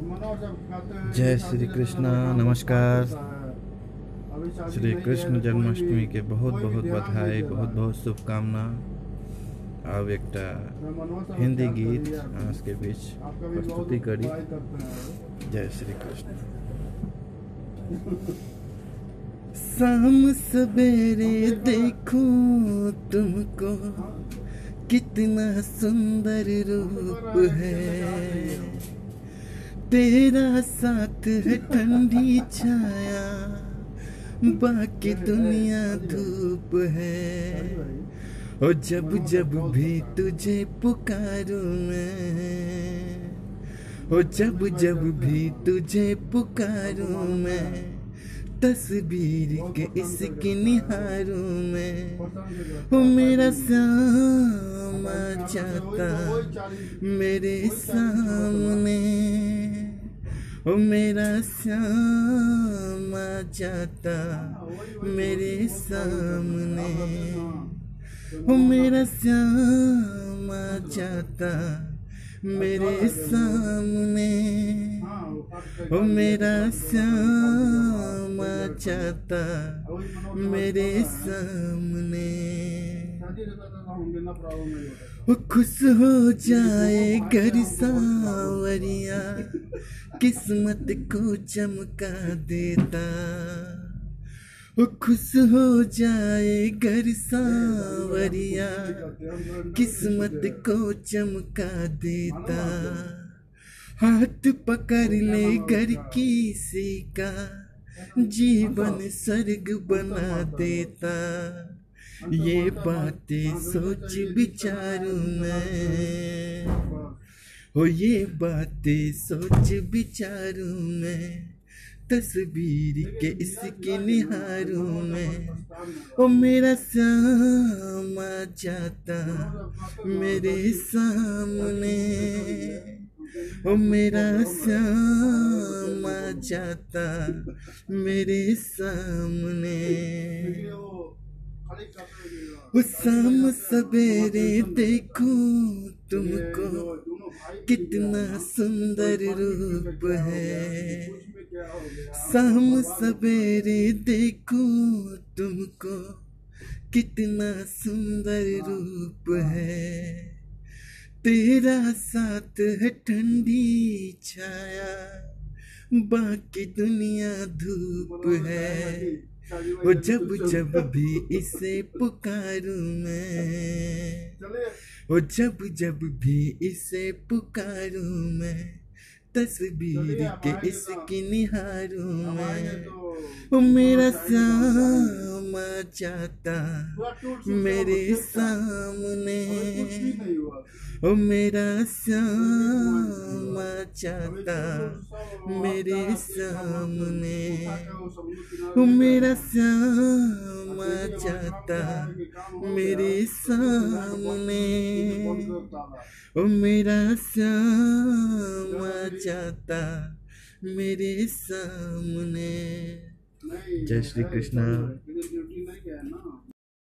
जय श्री कृष्ण। नमस्कार। श्री कृष्ण जन्माष्टमी के बहुत बहुत बधाई, बहुत बहुत शुभकामना। अब एक हिंदी गीत आज के बीच प्रस्तुति करी। जय श्री कृष्ण। शाम सवेरे देखूं तुमको, कितना सुंदर रूप है तेरा, साथ है ठंडी छाया, बाकी दुनिया धूप है। और जब जब भी तुझे पुकारूं मैं, और जब जब भी तुझे पुकारूं मैं, तस्वीर के इसकी निहारूं मैं। ओ मेरा श्यामा चाहता मेरे सामने, ओ मेरा श्यामा चाहता मेरे सामने, ओ मेरा श्यामा चाहता मेरे सामने, ओ मेरा श्यामा चाहता मेरे सामने। वो खुश हो जाए घर सांवरिया, किस्मत को चमका देता। वो खुश हो जाए घर सांवरिया, किस्मत को चमका देता। हाथ पकड़ ले घर किसी का, जीवन स्वर्ग बना देता। ये बातें सोच विचारूं मैं, हो ये बातें सोच विचारूं मैं, तस्वीर के इसके निहारूं मैं। ओ मेरा श्यामा चाहता मेरे सामने, ओ मेरा श्यामा चाहता मेरे सामने। वो शाम सवेरे देखूं तुमको, कितना सुंदर रूप है। शाम सवेरे देखूं तुमको, कितना सुंदर रूप है तेरा, साथ है ठंडी छाया, बाकी दुनिया धूप है। वो जब जब भी इसे पुकारूं मैं, वो जब जब भी इसे पुकारूं मैं, तस्वीर के इसकी निहारूं मैं। ओ मेरा श्यामा चाहता मेरे सामने, ओ मेरा श्यामा चाहता मेरे सामने, ओ मेरा श्यामा चाहता मेरे सामने, ओ मेरा श्यामा चाहता मेरे सामने। जय श्री कृष्ण।